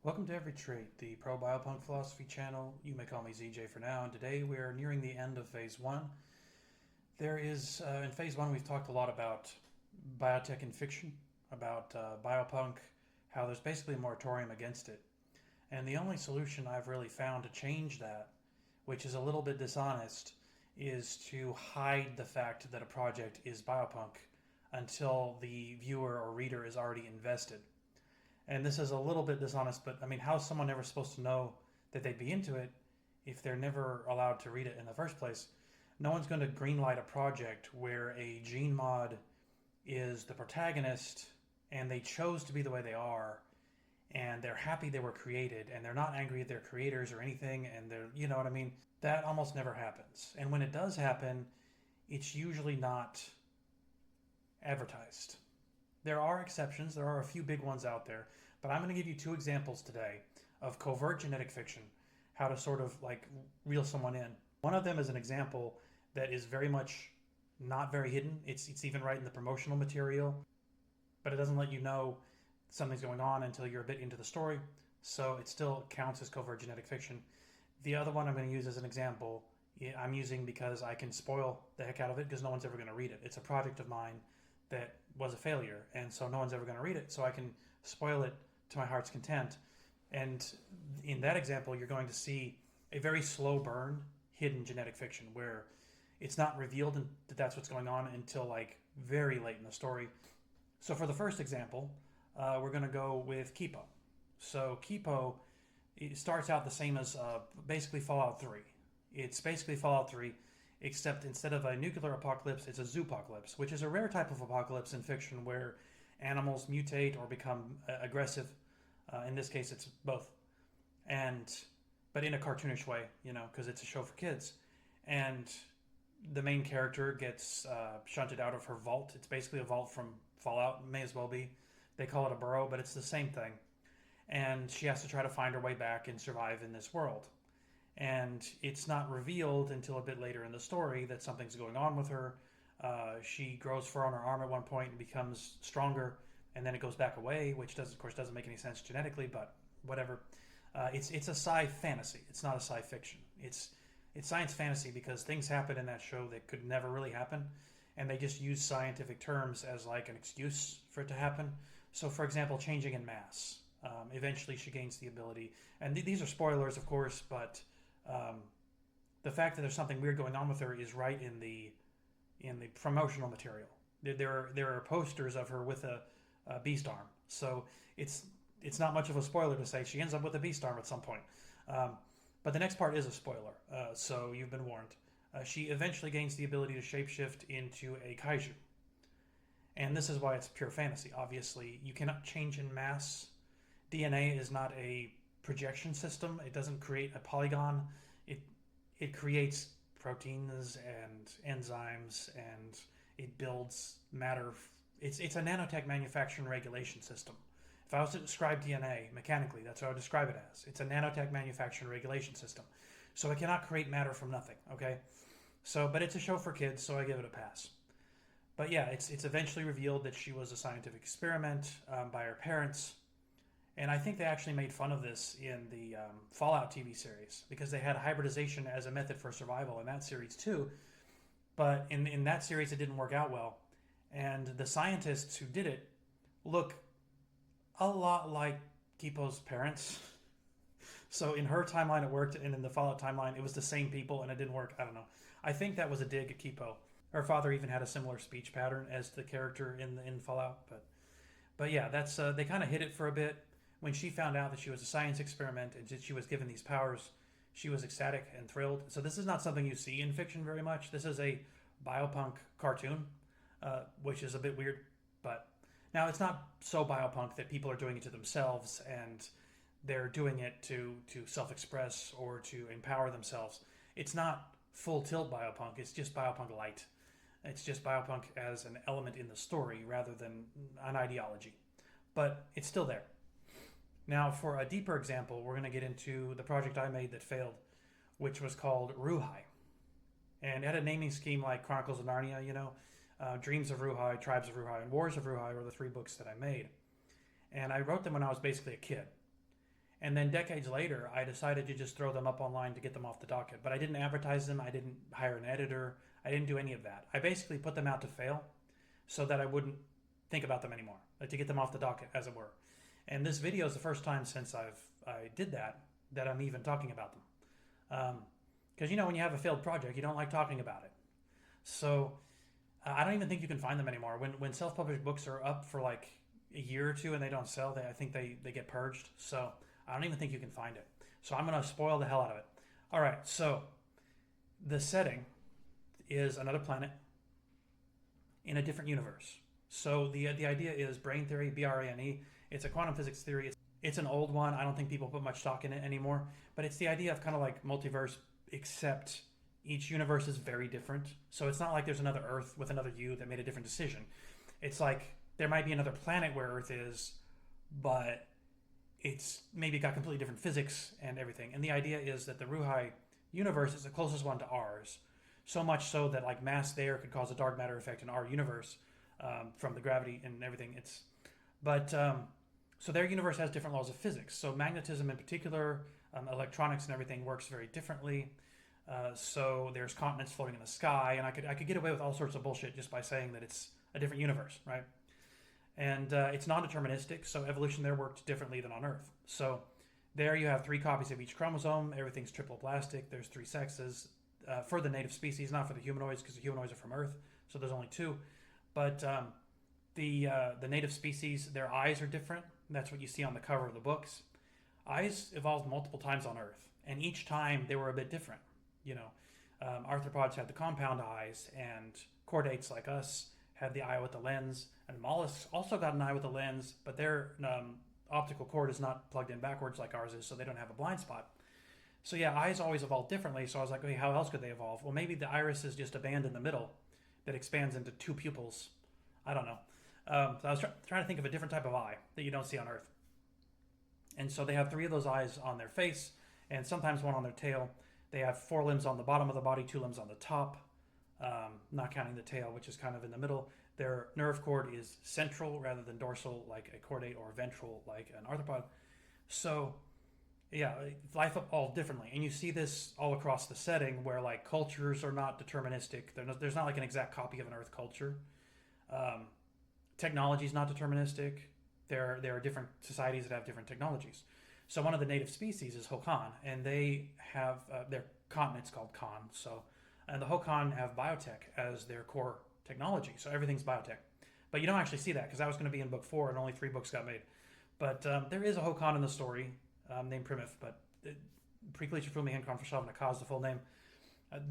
Welcome to Every Trait, the pro-biopunk philosophy channel. You may call me ZJ for now, and today we are nearing the end of Phase 1. In Phase 1 we've talked a lot about biotech and fiction, about biopunk, how there's basically a moratorium against it. And the only solution I've really found to change that, which is a little bit dishonest, is to hide the fact that a project is biopunk until the viewer or reader is already invested. And this is a little bit dishonest, but I mean, how is someone ever supposed to know that they'd be into it if they're never allowed to read it in the first place? No one's going to greenlight a project where a gene mod is the protagonist and they chose to be the way they are and they're happy they were created and they're not angry at their creators or anything, and they're, you know what I mean? That almost never happens. And when it does happen, it's usually not advertised. There are exceptions, there are a few big ones out there, but I'm going to give you two examples today of covert genetic fiction, how to sort of like reel someone in. One of them is an example that is very much not very hidden. It's even right in the promotional material, but it doesn't let you know something's going on until you're a bit into the story, so it still counts as covert genetic fiction. The other one I'm going to use as an example, I'm using because I can spoil the heck out of it because no one's ever going to read it. It's a project of mine that was a failure, and so no one's ever going to read it, so I can spoil it to my heart's content. And in that example, you're going to see a very slow burn hidden genetic fiction where it's not revealed that that's what's going on until like very late in the story. So for the first example, we're going to go with Kipo. So Kipo, it starts out the same as basically Fallout 3. It's basically Fallout 3, except instead of a nuclear apocalypse, it's a zoopocalypse, which is a rare type of apocalypse in fiction where animals mutate or become aggressive. In this case, it's both, but in a cartoonish way, because it's a show for kids. And the main character gets shunted out of her vault. It's basically a vault from Fallout, may as well be. They call it a burrow, but it's the same thing. And she has to try to find her way back and survive in this world. And it's not revealed until a bit later in the story that something's going on with her. She grows fur on her arm at one point and becomes stronger, and then it goes back away, which of course doesn't make any sense genetically, but whatever. It's a sci fantasy. It's not a sci fiction. It's science fantasy because things happen in that show that could never really happen, and they just use scientific terms as like an excuse for it to happen. So, for example, changing in mass. Eventually, she gains the ability, and these are spoilers, of course, but the fact that there's something weird going on with her is right in the promotional material. There are posters of her with a beast arm, so it's not much of a spoiler to say she ends up with a beast arm at some point. But the next part is a spoiler, so you've been warned. She eventually gains the ability to shapeshift into a kaiju, and this is why it's pure fantasy. Obviously, you cannot change in mass. DNA is not a projection system. It doesn't create a polygon. It creates proteins and enzymes, and it builds matter. It's a nanotech manufacturing regulation system. If I was to describe DNA mechanically, that's what I would describe it as. It's a nanotech manufacturing regulation system. So it cannot create matter from nothing, okay? But it's a show for kids, so I give it a pass. But yeah, it's eventually revealed that she was a scientific experiment by her parents. And I think they actually made fun of this in the Fallout TV series because they had hybridization as a method for survival in that series too. But in that series, it didn't work out well. And the scientists who did it look a lot like Kipo's parents. So in her timeline, it worked, and in the Fallout timeline, it was the same people, and it didn't work. I don't know. I think that was a dig at Kipo. Her father even had a similar speech pattern as the character in Fallout. But yeah, that's they kind of hid it for a bit. When she found out that she was a science experiment and that she was given these powers, she was ecstatic and thrilled. So this is not something you see in fiction very much. This is a biopunk cartoon, which is a bit weird. But now it's not so biopunk that people are doing it to themselves and they're doing it to self-express or to empower themselves. It's not full tilt biopunk. It's just biopunk light. It's just biopunk as an element in the story rather than an ideology. But it's still there. Now, for a deeper example, we're going to get into the project I made that failed, which was called Ruehai. And it had a naming scheme like Chronicles of Narnia, Dreams of Ruehai, Tribes of Ruehai, and Wars of Ruehai were the three books that I made. And I wrote them when I was basically a kid. And then decades later, I decided to just throw them up online to get them off the docket. But I didn't advertise them. I didn't hire an editor. I didn't do any of that. I basically put them out to fail so that I wouldn't think about them anymore, like to get them off the docket, as it were. And this video is the first time since I did that I'm even talking about them. Because when you have a failed project, you don't like talking about it. So I don't even think you can find them anymore. When self-published books are up for like a year or two and they don't sell, I think they get purged. So I don't even think you can find it. So I'm going to spoil the hell out of it. All right, so the setting is another planet in a different universe. So the idea is brain theory, BRANE. It's a quantum physics theory. It's an old one. I don't think people put much stock in it anymore. But it's the idea of kind of like multiverse, except each universe is very different. So it's not like there's another Earth with another you that made a different decision. It's like there might be another planet where Earth is, but it's maybe got completely different physics and everything. And the idea is that the Ruehai universe is the closest one to ours. So much so that like mass there could cause a dark matter effect in our universe from the gravity and everything. So their universe has different laws of physics. So magnetism in particular, electronics and everything works very differently. So there's continents floating in the sky, and I could get away with all sorts of bullshit just by saying that it's a different universe, right? And it's non-deterministic, so evolution there worked differently than on Earth. So there you have 3 copies of each chromosome. Everything's triploplastic. There's 3 sexes for the native species, not for the humanoids, because the humanoids are from Earth, so there's only 2. But the native species, their eyes are different. That's what you see on the cover of the books. Eyes evolved multiple times on Earth, and each time they were a bit different. Arthropods had the compound eyes, and chordates like us had the eye with the lens, and mollusks also got an eye with a lens, but their optical cord is not plugged in backwards like ours is, so they don't have a blind spot. So yeah, eyes always evolve differently, so I was like, okay, how else could they evolve? Well, maybe the iris is just a band in the middle that expands into 2 pupils. I don't know. So I was trying to think of a different type of eye that you don't see on Earth. And so they have 3 of those eyes on their face, and sometimes 1 on their tail. They have 4 limbs on the bottom of the body, 2 limbs on the top, not counting the tail, which is kind of in the middle. Their nerve cord is central rather than dorsal like a chordate, or ventral like an arthropod. So yeah, life evolved differently. And you see this all across the setting where like cultures are not deterministic. There's not like an exact copy of an Earth culture. Technology is not deterministic. There are different societies that have different technologies. So one of the native species is Hokan, and they have their continent's called Khan. And the Hokan have biotech as their core technology. So everything's biotech. But you don't actually see that, because that was going to be in book 4, and only 3 books got made. But there is a Hokan in the story named Primif, but Precleature Fumi Henkron Fashavna is the full name.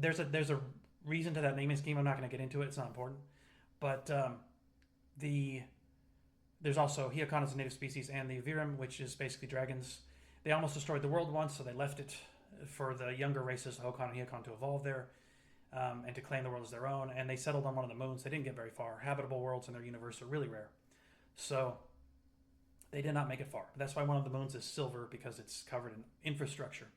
There's a reason to that naming scheme. I'm not going to get into it. It's not important. But there's also Hyakan as a native species, and the Virim, which is basically dragons. They almost destroyed the world once, so they left it for the younger races, the Hokan and Hyakan, to evolve there and to claim the world as their own. And they settled on one of the moons. They didn't get very far. Habitable worlds in their universe are really rare. So they did not make it far. That's why one of the moons is silver, because it's covered in infrastructure.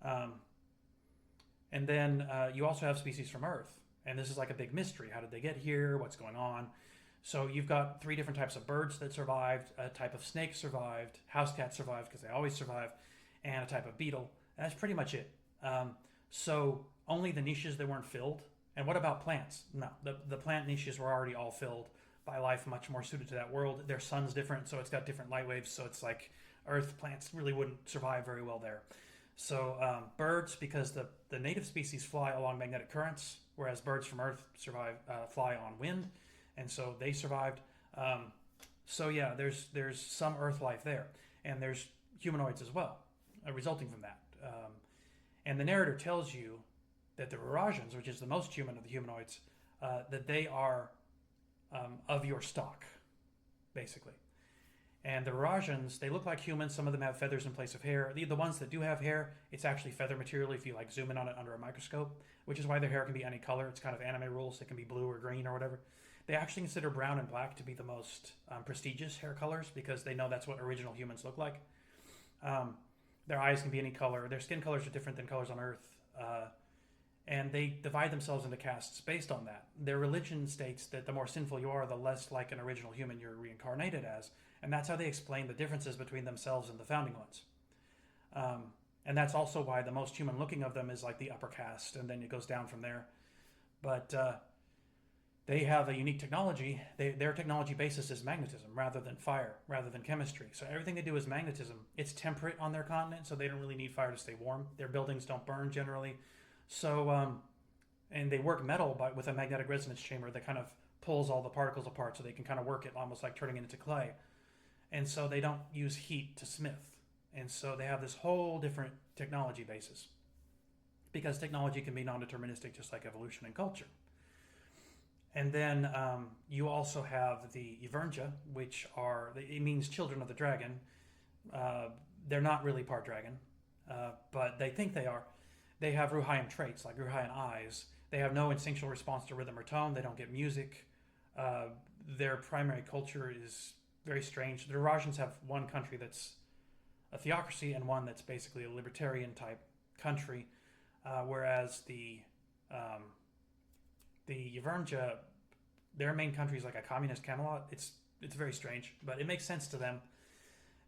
And then you also have species from Earth. And this is like a big mystery. How did they get here? What's going on? So you've got 3 different types of birds that survived, a type of snake survived, house cat survived because they always survive, and a type of beetle. And that's pretty much it. So only the niches that weren't filled. And what about plants? No, the plant niches were already all filled by life much more suited to that world. Their sun's different, so it's got different light waves, so it's like Earth plants really wouldn't survive very well there. So birds, because the native species fly along magnetic currents, whereas birds from Earth fly on wind. And so they survived. So yeah, there's some Earth life there, and there's humanoids as well, resulting from that. And the narrator tells you that the Rurajans, which is the most human of the humanoids, that they are of your stock, basically. And the Rurajans, they look like humans. Some of them have feathers in place of hair. The ones that do have hair, it's actually feather material if you like zoom in on it under a microscope, which is why their hair can be any color. It's kind of anime rules. It can be blue or green or whatever. They actually consider brown and black to be the most prestigious hair colors, because they know that's what original humans look like. Their eyes can be any color. Their skin colors are different than colors on Earth. And they divide themselves into castes based on that. Their religion states that the more sinful you are, the less like an original human you're reincarnated as. And that's how they explain the differences between themselves and the founding ones. And that's also why the most human looking of them is like the upper caste, and then it goes down from there. But they have a unique technology. Their technology basis is magnetism rather than fire, rather than chemistry. So everything they do is magnetism. It's temperate on their continent, so they don't really need fire to stay warm. Their buildings don't burn generally. So, and they work metal with a magnetic resonance chamber that kind of pulls all the particles apart so they can kind of work it almost like turning it into clay. And so they don't use heat to smith. And so they have this whole different technology basis, because technology can be non-deterministic just like evolution and culture. And then you also have the Yvernja, which it means children of the dragon. They're not really part dragon, but they think they are. They have Ruehaian traits, like Ruehaian eyes. They have no instinctual response to rhythm or tone. They don't get music. Their primary culture is very strange. The Eurasians have one country that's a theocracy and one that's basically a libertarian type country, whereas the Yvernja, their main country is like a communist Camelot. It's very strange, but it makes sense to them.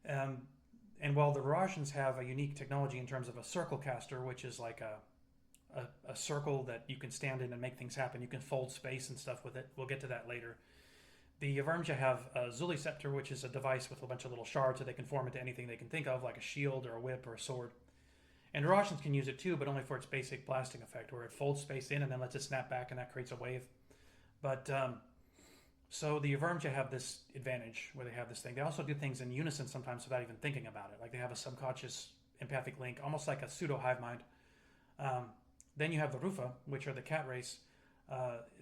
And while the Eurasians have a unique technology in terms of a circle caster, which is like a circle that you can stand in and make things happen. You can fold space and stuff with it. We'll get to that later. The Yvernja have a Zuli scepter, which is a device with a bunch of little shards so they can form into anything they can think of, like a shield or a whip or a sword. And Eurasians can use it too, but only for its basic blasting effect, where it folds space in and then lets it snap back, and that creates a wave. But so the Yvernja have this advantage where they have this thing. They also do things in unison sometimes without even thinking about it. Like they have a subconscious empathic link, almost like a pseudo hive mind. Then you have the Rufa, which are the cat race.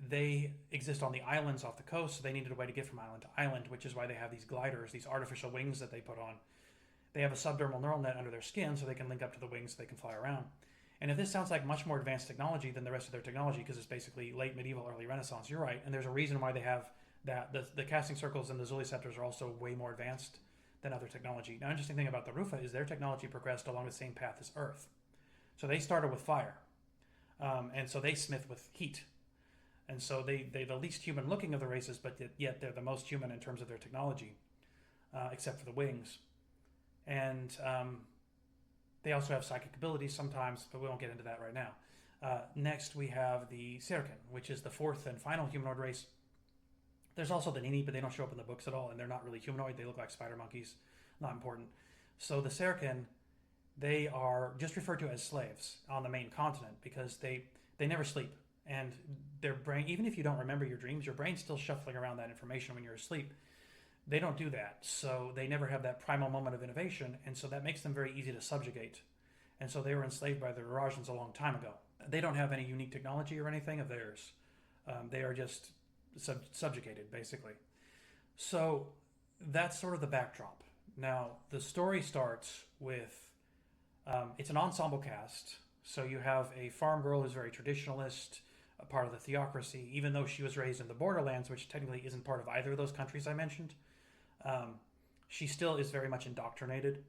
They exist on the islands off the coast, so they needed a way to get from island to island, which is why they have these gliders, these artificial wings that they put on. They have a subdermal neural net under their skin, so they can link up to the wings so they can fly around. And if this sounds like much more advanced technology than the rest of their technology, because it's basically late medieval, early Renaissance, you're right. And there's a reason why they have that. The casting circles and the Zuli scepters are also way more advanced than other technology. Now, interesting thing about the Rufa is their technology progressed along the same path as Earth. So they started with fire. And so they smith with heat. And so they're the least human looking of the races, but yet they're the most human in terms of their technology, except for the wings. And they also have psychic abilities sometimes, but we won't get into that right now. Next, we have the Serkan, which is the fourth and final humanoid race. There's also the Nini, but they don't show up in the books at all, and they're not really humanoid. They look like spider monkeys. Not important. So the Serkan, they are just referred to as slaves on the main continent because they never sleep. And their brain, even if you don't remember your dreams, your brain's still shuffling around that information when you're asleep. They don't do that. So they never have that primal moment of innovation. And so that makes them very easy to subjugate. And so they were enslaved by the Eurasians a long time ago. They don't have any unique technology or anything of theirs. They are just subjugated, basically. So that's sort of the backdrop. Now, the story starts with, it's an ensemble cast. So you have a farm girl who's very traditionalist, a part of the theocracy, even though she was raised in the borderlands, which technically isn't part of either of those countries I mentioned. She still is very much indoctrinated.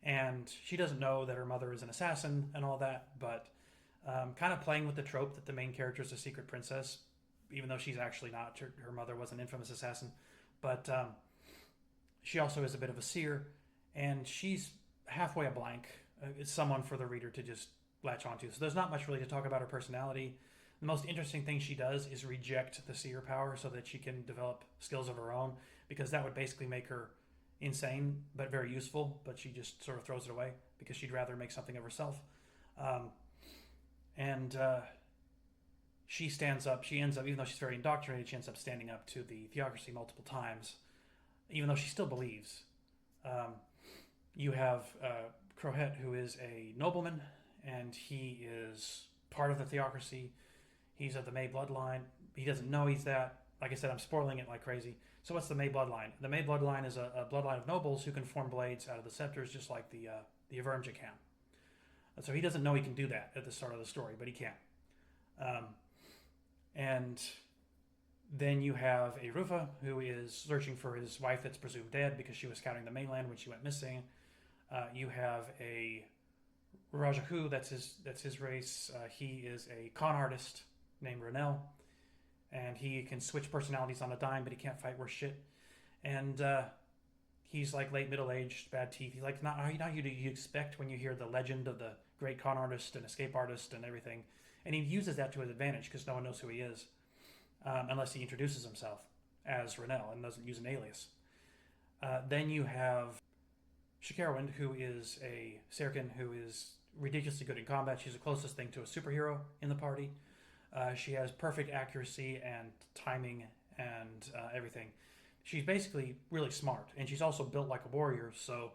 And she doesn't know that her mother is an assassin and all that, but kind of playing with the trope that the main character is a secret princess, even though she's actually not. Her mother was an infamous assassin. But she also is a bit of a seer, and she's halfway a blank. It's someone for the reader to just latch onto. So there's not much really to talk about her personality. The most interesting thing she does is reject the seer power so that she can develop skills of her own, because that would basically make her insane but very useful, but she just sort of throws it away because she'd rather make something of herself. She ends up, even though she's very indoctrinated, she ends up standing up to the theocracy multiple times, even though she still believes. You have Crohet, who is a nobleman, and he is part of the theocracy. He's of the May bloodline. He doesn't know he's that. Like I said, I'm spoiling it like crazy. So what's the May bloodline? The May bloodline is a bloodline of nobles who can form blades out of the scepters, just like the Yvernja can. So he doesn't know he can do that at the start of the story, but he can. And then you have a Rufa, who is searching for his wife that's presumed dead because she was scouting the mainland when she went missing. You have a Rajahu, that's his race. He is a con artist named Renel, and he can switch personalities on a dime, but he can't fight worth shit. And He's like late middle-aged, bad teeth. He's like not you expect when you hear the legend of the great con artist and escape artist and everything, and he uses that to his advantage because no one knows who he is unless he introduces himself as Renell and doesn't use an alias. Then you have Shakarwind, who is a Serkin who is ridiculously good in combat. She's the closest thing to a superhero in the party. She has perfect accuracy and timing and everything. She's basically really smart, and she's also built like a warrior, so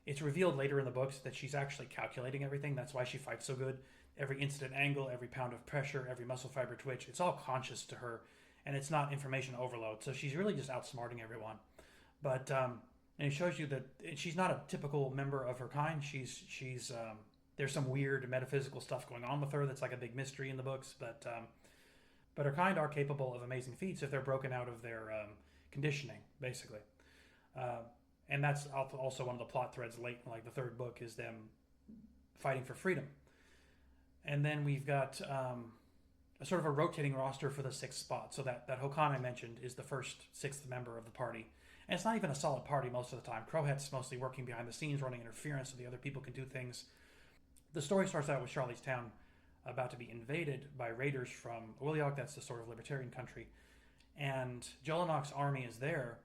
it's revealed later in the books that she's actually calculating everything. That's why she fights so good. Every incident angle, every pound of pressure, every muscle fiber twitch, it's all conscious to her, and it's not information overload. So she's really just outsmarting everyone. But and it shows you that she's not a typical member of her kind. She's there's some weird metaphysical stuff going on with her that's like a big mystery in the books, but her kind are capable of amazing feats if they're broken out of their conditioning, basically. And that's also one of the plot threads late in like the third book is them fighting for freedom. And then we've got a sort of a rotating roster for the sixth spot. So that Hokan I mentioned is the sixth member of the party. And it's not even a solid party most of the time. Crowhead's mostly working behind the scenes, running interference so the other people can do things. The story starts out with Charlie's town about to be invaded by raiders from Williog, that's the sort of libertarian country. And Jolonok's army is there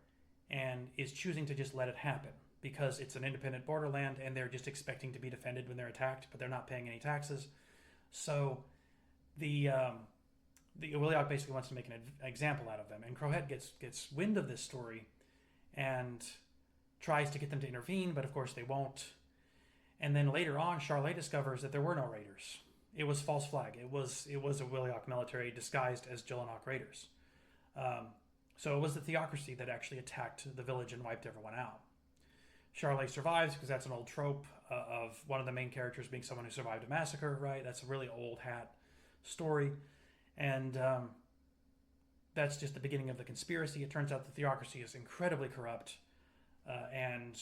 and is choosing to just let it happen because it's an independent borderland and they're just expecting to be defended when they're attacked, but they're not paying any taxes. So the Williog basically wants to make an example out of them, and Crowhead gets wind of this story and tries to get them to intervene, but of course they won't. And then later on, Charlotte discovers that there were no raiders. It was false flag. It was a Williog military disguised as Jolonok raiders. So it was the theocracy that actually attacked the village and wiped everyone out. Charlotte survives because that's an old trope of one of the main characters being someone who survived a massacre, right? That's a really old hat story. And that's just the beginning of the conspiracy. It turns out the theocracy is incredibly corrupt, and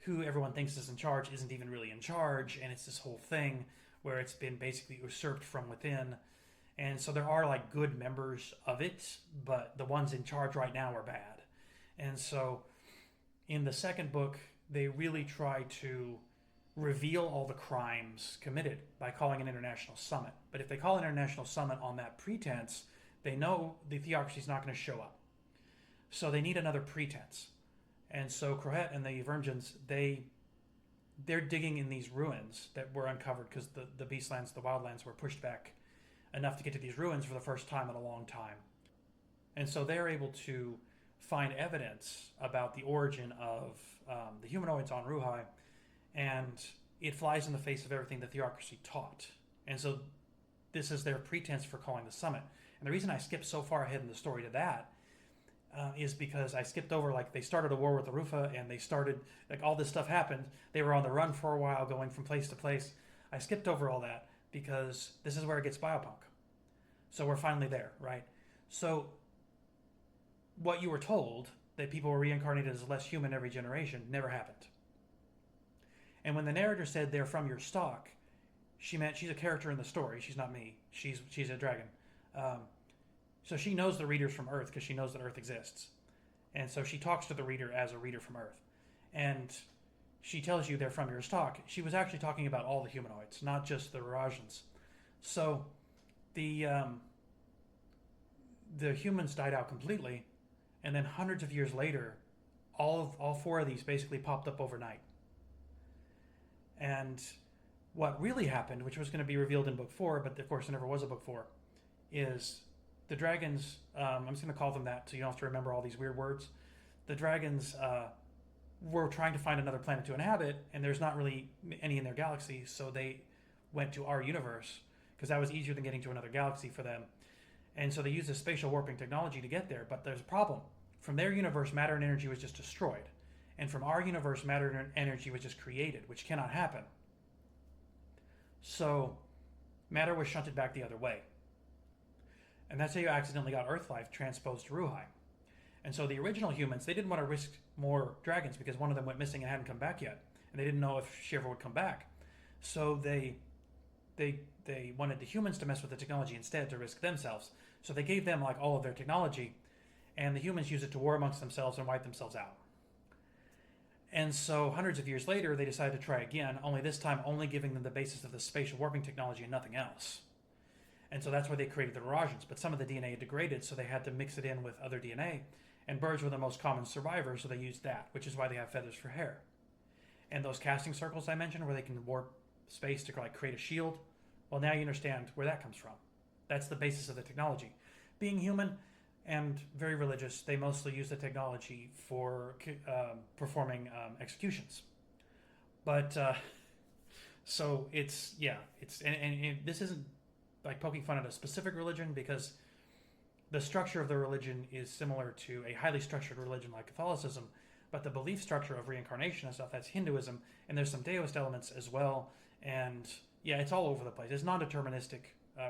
who everyone thinks is in charge isn't even really in charge, and it's this whole thing where it's been basically usurped from within. And so there are like good members of it, but the ones in charge right now are bad. And so in the second book, they really try to reveal all the crimes committed by calling an international summit. But if they call an international summit on that pretense, they know the theocracy is not going to show up. So they need another pretense. And so Crowhet and the Vermgens, they're digging in these ruins that were uncovered because the Beastlands, the Wildlands, were pushed back enough to get to these ruins for the first time in a long time. And so they're able to find evidence about the origin of the humanoids on Ruehai, and it flies in the face of everything the theocracy taught. And so this is their pretense for calling the summit. And the reason I skipped so far ahead in the story to that is because I skipped over, like, they started a war with the Rufa, and they started, like, all this stuff happened. They were on the run for a while, going from place to place. I skipped over all that because this is where it gets biopunk. So we're finally there, right? So what you were told, that people were reincarnated as less human every generation, never happened. And when the narrator said they're from your stock, she meant she's a character in the story. She's not me. She's a dragon. So she knows the readers from Earth because she knows that Earth exists. And so she talks to the reader as a reader from Earth. And she tells you they're from your stock. She was actually talking about all the humanoids, not just the Rajans. So the humans died out completely, and then hundreds of years later, all four of these basically popped up overnight. And what really happened, which was going to be revealed in book 4, but of course there never was a book 4, is the dragons, I'm just going to call them that so you don't have to remember all these weird words. The dragons were trying to find another planet to inhabit, and there's not really any in their galaxy, so they went to our universe, because that was easier than getting to another galaxy for them. And so they used this spatial warping technology to get there, but there's a problem. From their universe, matter and energy was just destroyed. And from our universe, matter and energy was just created, which cannot happen. So matter was shunted back the other way. And that's how you accidentally got Earth life transposed to Ruehai. And so the original humans, they didn't want to risk more dragons because one of them went missing and hadn't come back yet. And they didn't know if she ever would come back. So they wanted the humans to mess with the technology instead to risk themselves. So they gave them like all of their technology, and the humans use it to war amongst themselves and wipe themselves out. And so hundreds of years later, they decided to try again, only this time only giving them the basis of the spatial warping technology and nothing else. And so that's why they created the Eurasians. But some of the DNA had degraded, so they had to mix it in with other DNA. And birds were the most common survivors, so they used that, which is why they have feathers for hair. And those casting circles I mentioned, where they can warp space to like create a shield, well, now you understand where that comes from. That's the basis of the technology. Being human and very religious, they mostly use the technology for performing executions. But so it's and this isn't like poking fun at a specific religion, because the structure of the religion is similar to a highly structured religion like Catholicism, but the belief structure of reincarnation and stuff, that's Hinduism, and there's some Taoist elements as well, and yeah, it's all over the place. It's non-deterministic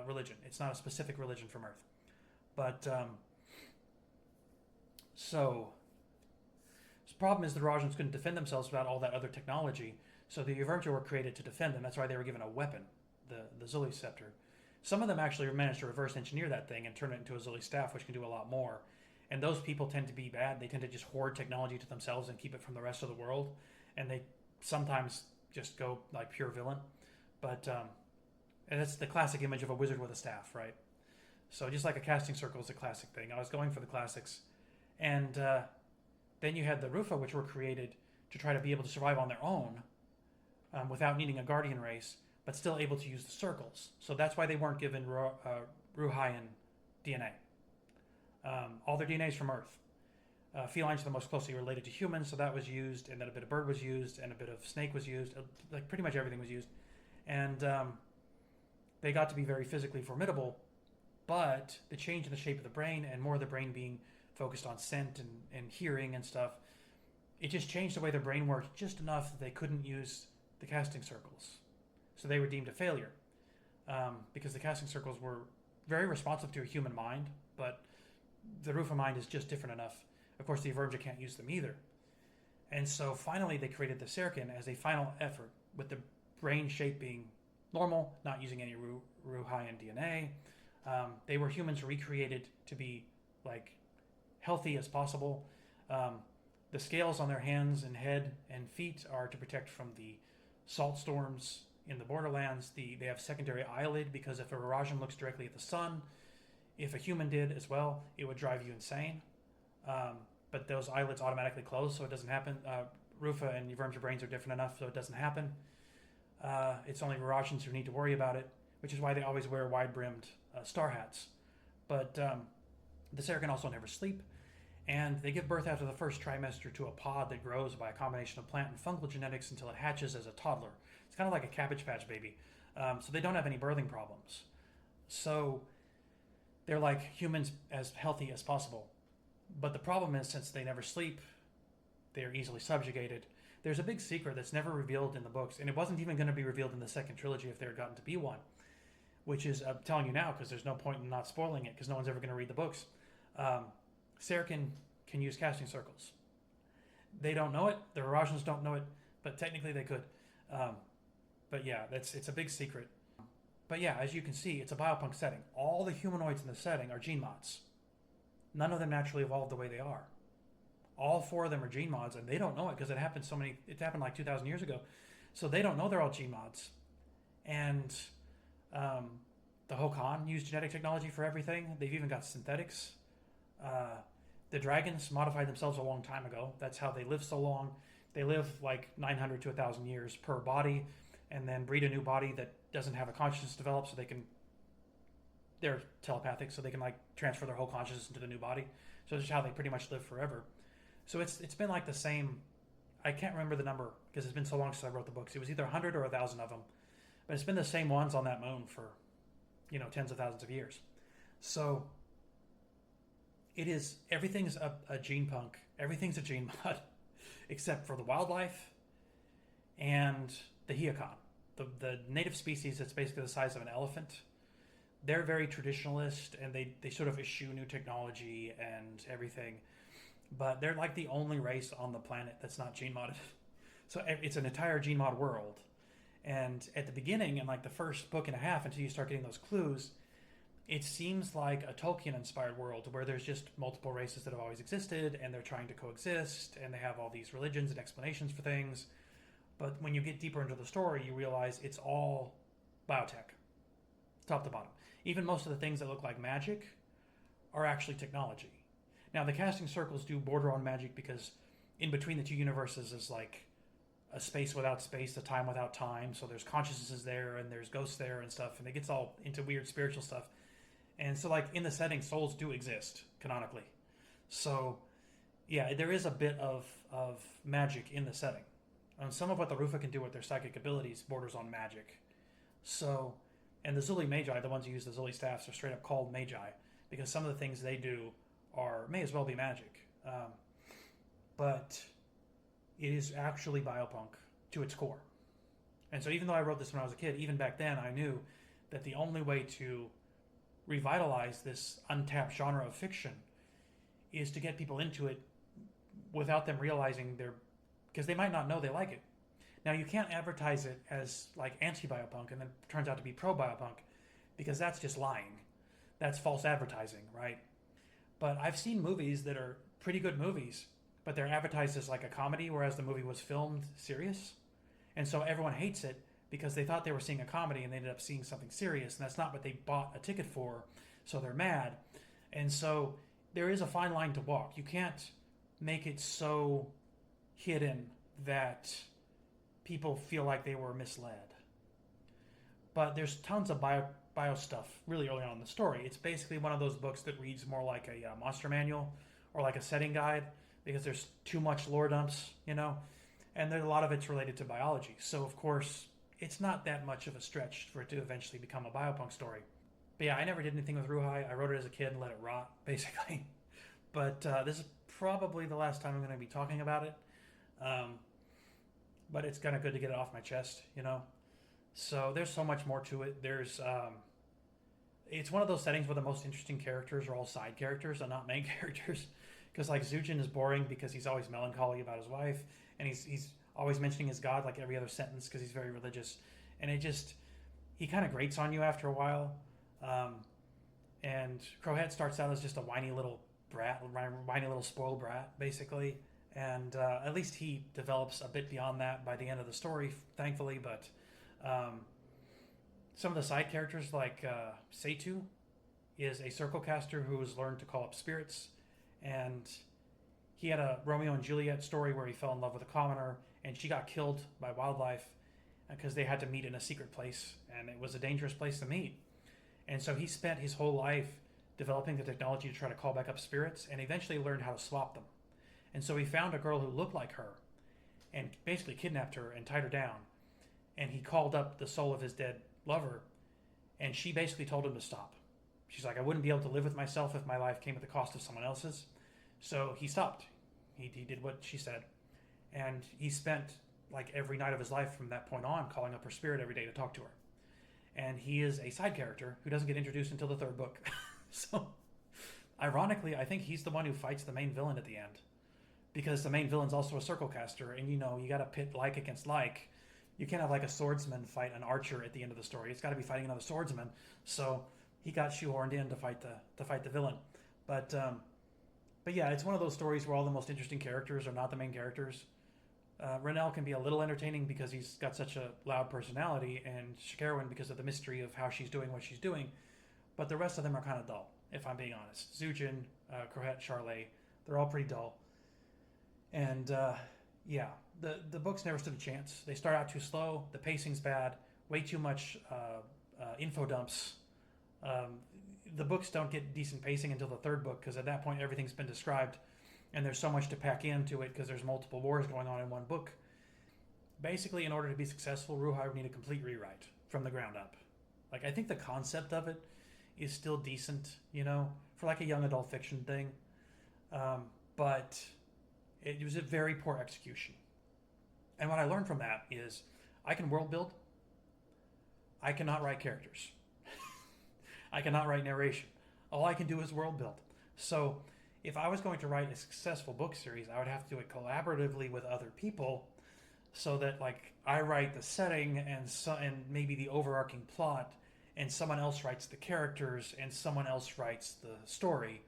religion. It's not a specific religion from Earth. But so the problem is the Rajans couldn't defend themselves without all that other technology, so the Yuvurja were created to defend them. That's why they were given a weapon, the Zuli scepter. Some of them actually managed to reverse engineer that thing and turn it into a Zuli staff, which can do a lot more. And those people tend to be bad. They tend to just hoard technology to themselves and keep it from the rest of the world. And they sometimes just go like pure villain. But and that's the classic image of a wizard with a staff, right? So just like a casting circle is a classic thing. I was going for the classics. And then you had the Rufa, which were created to try to be able to survive on their own without needing a guardian race, but still able to use the circles. So that's why they weren't given Ruehai DNA. All their DNA is from Earth. Felines are the most closely related to humans, so that was used, and then a bit of bird was used, and a bit of snake was used. Like pretty much everything was used. And they got to be very physically formidable, but the change in the shape of the brain, and more of the brain being focused on scent and hearing and stuff, it just changed the way their brain worked just enough that they couldn't use the casting circles. So they were deemed a failure because the casting circles were very responsive to a human mind, but the Rufa mind is just different enough. Of course, the Yuvurja can't use them either. And so finally they created the Serkin as a final effort, with the brain shape being normal, not using any Ruehai DNA. They were humans recreated to be like healthy as possible. The scales on their hands and head and feet are to protect from the salt storms in the borderlands. They have secondary eyelid because if a Rajan looks directly at the sun, if a human did as well, it would drive you insane. But those eyelids automatically close, so it doesn't happen. Rufa and Yuvurja brains are different enough, so it doesn't happen. It's only Rajans who need to worry about it, which is why they always wear wide-brimmed star hats. But the Serkin also never sleep, and they give birth after the first trimester to a pod that grows by a combination of plant and fungal genetics until it hatches as a toddler. It's kind of like a Cabbage Patch baby. So they don't have any birthing problems. So they're like humans, as healthy as possible. But the problem is, since they never sleep, they're easily subjugated. There's a big secret that's never revealed in the books, and it wasn't even going to be revealed in the second trilogy if there had gotten to be one, which is, I'm telling you now because there's no point in not spoiling it because no one's ever going to read the books. Serkin can use casting circles. They don't know it. The Rajans don't know it, but technically they could. But yeah, it's a big secret. But yeah, as you can see, it's a biopunk setting. All the humanoids in the setting are gene mods. None of them naturally evolved the way they are. All 4 of them are gene mods, and they don't know it because it happened like 2,000 years ago. So they don't know they're all gene mods. And the Hokan use genetic technology for everything. They've even got synthetics. The dragons modified themselves a long time ago. That's how they live so long. They live like 900 to 1,000 years per body, and then breed a new body that doesn't have a consciousness developed, so they're telepathic, so they can like transfer their whole consciousness into the new body. So this is how they pretty much live forever. So it's been like the same. I can't remember the number because it's been so long since I wrote the books. It was either 100 or 1,000 of them, but it's been the same ones on that moon for tens of thousands of years. So everything's a gene punk. Everything's a gene mod, except for the wildlife and the Hyakan, the native species that's basically the size of an elephant. They're very traditionalist, and they sort of eschew new technology and everything. But they're like the only race on the planet that's not gene modded. So it's an entire gene mod world. And at the beginning, in like the first book and a half, until you start getting those clues, it seems like a Tolkien-inspired world where there's just multiple races that have always existed and they're trying to coexist and they have all these religions and explanations for things. But when you get deeper into the story, you realize it's all biotech, top to bottom. Even most of the things that look like magic are actually technology. Now, the casting circles do border on magic because in between the two universes is like a space without space, a time without time. So there's consciousnesses there and there's ghosts there and stuff, and it gets all into weird spiritual stuff. And so, like, in the setting, souls do exist canonically. So, yeah, there is a bit of magic in the setting. And some of what the Rufa can do with their psychic abilities borders on magic. So, and the Zuli Magi, the ones who use the Zuli staffs, are straight up called Magi because some of the things they do may as well be magic. But it is actually biopunk to its core. And so even though I wrote this when I was a kid, even back then I knew that the only way to revitalize this untapped genre of fiction is to get people into it without them realizing because they might not know they like it. Now, you can't advertise it as like anti-biopunk and then it turns out to be pro-biopunk because that's just lying. That's false advertising, right? But I've seen movies that are pretty good movies, but they're advertised as like a comedy, whereas the movie was filmed serious. And so everyone hates it because they thought they were seeing a comedy and they ended up seeing something serious, and that's not what they bought a ticket for, so they're mad. And so there is a fine line to walk. You can't make it so hidden that people feel like they were misled. But there's tons of bio stuff really early on in the story. It's basically one of those books that reads more like a monster manual or like a setting guide because there's too much lore dumps, and there's a lot of it's related to biology. So, of course, it's not that much of a stretch for it to eventually become a biopunk story. But yeah, I never did anything with Ruehai. I wrote it as a kid and let it rot, basically. But this is probably the last time I'm going to be talking about it. But it's kind of good to get it off my chest, So there's so much more to it. It's one of those settings where the most interesting characters are all side characters and not main characters. Because like Zujin is boring because he's always melancholy about his wife, and he's always mentioning his god like every other sentence because he's very religious, and he kind of grates on you after a while. And Crowhead starts out as just a whiny little brat, whiny little spoiled brat, basically. And at least he develops a bit beyond that by the end of the story, thankfully. But some of the side characters, like Seitu, is a circle caster who has learned to call up spirits. And he had a Romeo and Juliet story where he fell in love with a commoner, and she got killed by wildlife because they had to meet in a secret place, and it was a dangerous place to meet. And so he spent his whole life developing the technology to try to call back up spirits, and eventually learned how to swap them. And so he found a girl who looked like her and basically kidnapped her and tied her down. And he called up the soul of his dead lover, and she basically told him to stop. She's like, I wouldn't be able to live with myself if my life came at the cost of someone else's. So he stopped. He did what she said. And he spent like every night of his life from that point on calling up her spirit every day to talk to her. And he is a side character who doesn't get introduced until the third book. So ironically, I think he's the one who fights the main villain at the end. Because the main villain's also a circle caster, and you got to pit like against like. You can't have like a swordsman fight an archer at the end of the story. It's got to be fighting another swordsman. So he got shoehorned in to fight the villain. But yeah, it's one of those stories where all the most interesting characters are not the main characters. Renell can be a little entertaining because he's got such a loud personality, and Shakarwin because of the mystery of how she's doing what she's doing. But the rest of them are kind of dull, if I'm being honest. Zujin, Crohet, Charlet, they're all pretty dull. And yeah, the books never stood a chance. They start out too slow. The pacing's bad. Way too much info dumps. The books don't get decent pacing until the third book because at that point everything's been described, and there's so much to pack into it because there's multiple wars going on in one book. Basically, in order to be successful, Ruehai would need a complete rewrite from the ground up. Like, I think the concept of it is still decent, for like a young adult fiction thing, but it was a very poor execution. And what I learned from that is I can world build. I cannot write characters. I cannot write narration. All I can do is world build. So if I was going to write a successful book series, I would have to do it collaboratively with other people so that like I write the setting and maybe the overarching plot, and someone else writes the characters, and someone else writes the story,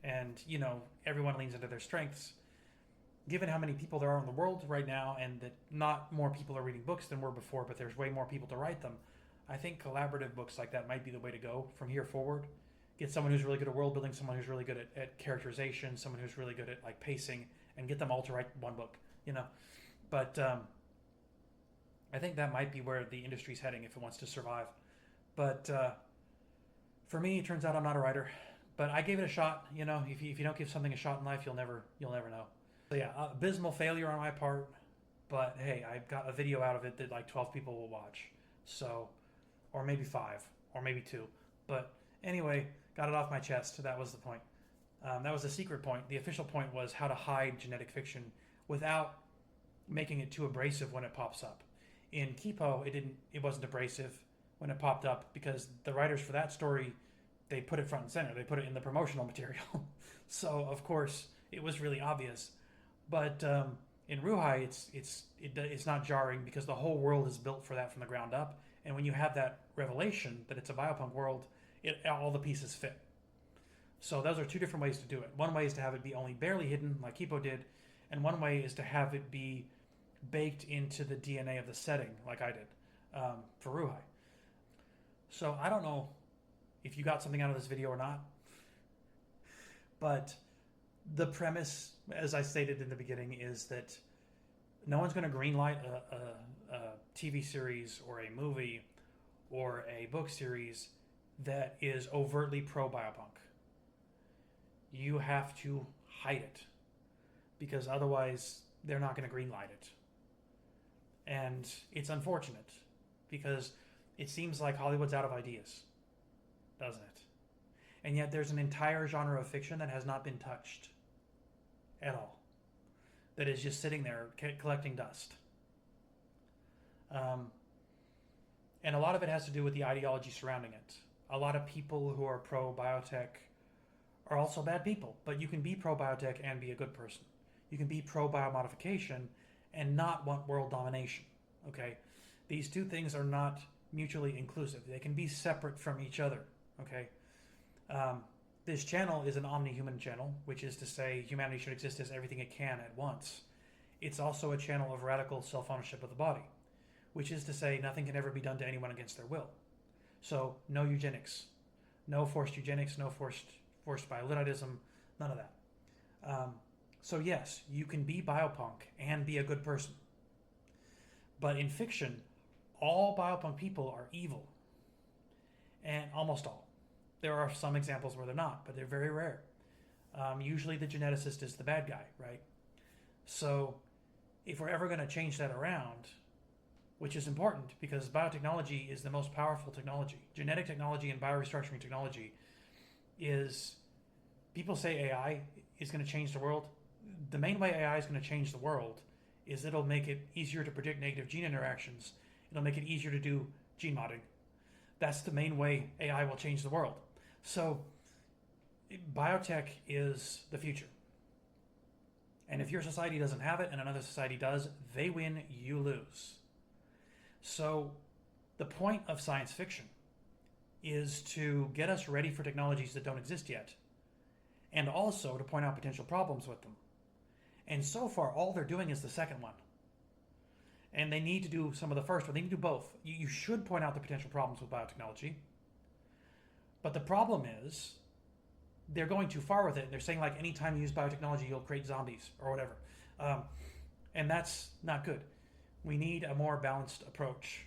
and everyone leans into their strengths. Given how many people there are in the world right now, and that not more people are reading books than were before, but there's way more people to write them, I think collaborative books like that might be the way to go from here forward. Get someone who's really good at world building, someone who's really good at characterization, someone who's really good at like pacing, and get them all to write one book. But I think that might be where the industry's heading if it wants to survive. But for me, it turns out I'm not a writer, but I gave it a shot. If you don't give something a shot in life, you'll never know. So yeah, abysmal failure on my part, but hey, I got a video out of it that like 12 people will watch. So, or maybe 5, or maybe 2. But anyway, got it off my chest. That was the point. That was the secret point. The official point was how to hide genetic fiction without making it too abrasive when it pops up. In Kipo, it wasn't abrasive when it popped up because the writers for that story, they put it front and center. They put it in the promotional material. So of course it was really obvious. But in Ruehai, it's not jarring because the whole world is built for that from the ground up. And when you have that revelation that it's a biopunk world, all the pieces fit. So those are 2 different ways to do it. One way is to have it be only barely hidden, like Kipo did, and one way is to have it be baked into the DNA of the setting, like I did for Ruehai. So I don't know if you got something out of this video or not, but the premise, as I stated in the beginning, is that no one's going to greenlight a TV series or a movie or a book series that is overtly pro-biopunk. You have to hide it because otherwise they're not going to greenlight it. And it's unfortunate because it seems like Hollywood's out of ideas, doesn't it? And yet there's an entire genre of fiction that has not been touched at all, that is just sitting there collecting dust. And a lot of it has to do with the ideology surrounding it. A lot of people who are pro-biotech are also bad people, but you can be pro-biotech and be a good person. You can be pro-biomodification and not want world domination, okay? These 2 things are not mutually inclusive. They can be separate from each other, okay? This channel is an omni-human channel, which is to say humanity should exist as everything it can at once. It's also a channel of radical self-ownership of the body, which is to say nothing can ever be done to anyone against their will. So no eugenics, no forced eugenics, no forced bioluddism, none of that. So yes, you can be biopunk and be a good person. But in fiction, all biopunk people are evil. And almost all. There are some examples where they're not, but they're very rare. Usually the geneticist is the bad guy, right? So if we're ever going to change that around, which is important because biotechnology is the most powerful technology. Genetic technology and biorestructuring technology is, people say AI is going to change the world. The main way AI is going to change the world is it'll make it easier to predict negative gene interactions. It'll make it easier to do gene modding. That's the main way AI will change the world. So biotech is the future. And if your society doesn't have it and another society does, they win, you lose. So the point of science fiction is to get us ready for technologies that don't exist yet, and also to point out potential problems with them. And so far, all they're doing is the second one. And they need to do some of the first one. They need to do both. You should point out the potential problems with biotechnology. But the problem is they're going too far with it. And they're saying, like, anytime you use biotechnology, you'll create zombies or whatever. And that's not good. We need a more balanced approach.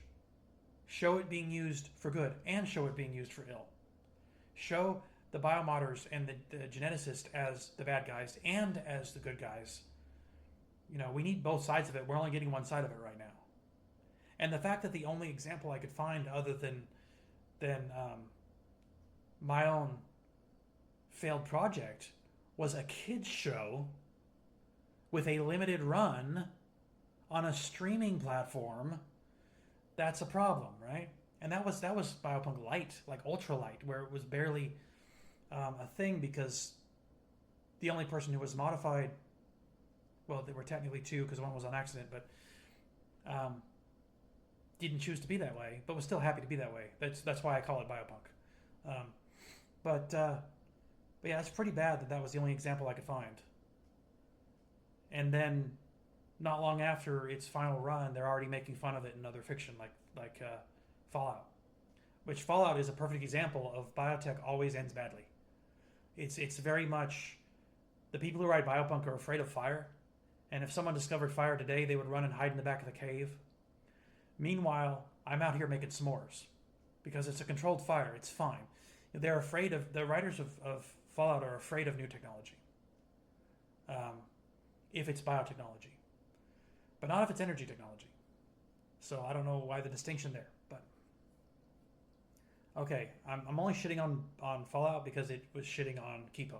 Show it being used for good and show it being used for ill. Show the biomodders and the geneticists as the bad guys and as the good guys. You know, we need both sides of it. We're only getting one side of it right now. And the fact that the only example I could find other than my own failed project was a kids show with a limited run on a streaming platform, that's a problem, right? And that was Biopunk Light, like ultra light, where it was barely a thing because the only person who was modified, well, there were technically two because one was on accident, but didn't choose to be that way, but was still happy to be that way. That's why I call it biopunk. Um, but yeah, it's pretty bad that that was the only example I could find. And then, not long after its final run, they're already making fun of it in other fiction, like Fallout. Which Fallout is a perfect example of biotech always ends badly. It's very much the people who write biopunk are afraid of fire, and if someone discovered fire today, they would run and hide in the back of the cave. Meanwhile, I'm out here making s'mores because it's a controlled fire. It's fine. They're afraid of the writers of Fallout are afraid of new technology, if it's biotechnology, but not if it's energy technology. So I don't know why the distinction there, but okay. I'm only shitting on Fallout because it was shitting on Kipo,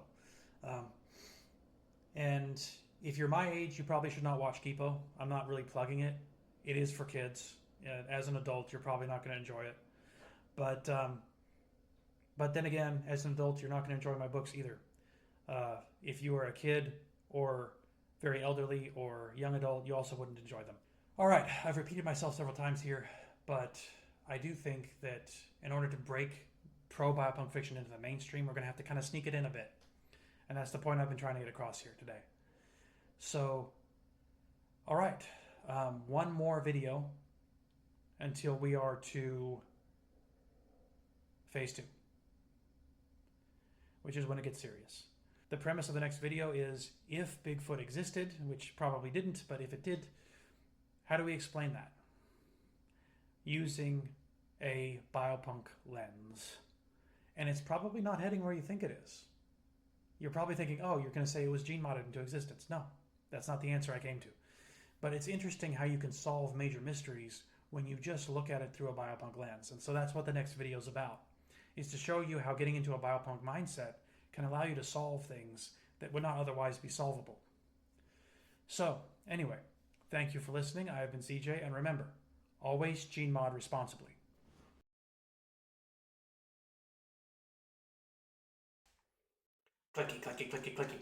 and if you're my age, you probably should not watch Kipo. I'm not really plugging it. It is for kids. As an adult, you're probably not going to enjoy it. But then again, as an adult, you're not going to enjoy my books either. If you are a kid or very elderly or young adult, you also wouldn't enjoy them. All right, I've repeated myself several times here, but I do think that in order to break pro-biopunk fiction into the mainstream, we're going to have to kind of sneak it in a bit. And that's the point I've been trying to get across here today. So, all right, one more video until we are to phase 2, which is when it gets serious. The premise of the next video is if Bigfoot existed, which probably didn't, but if it did, how do we explain that? Using a biopunk lens. And it's probably not heading where you think it is. You're probably thinking, oh, you're going to say it was gene modded into existence. No, that's not the answer I came to. But it's interesting how you can solve major mysteries when you just look at it through a biopunk lens. And so that's what the next video is about, is to show you how getting into a biopunk mindset can allow you to solve things that would not otherwise be solvable. So, anyway, thank you for listening. I have been CJ, and remember, always gene mod responsibly. Clicky, clicky, clicky, clicky.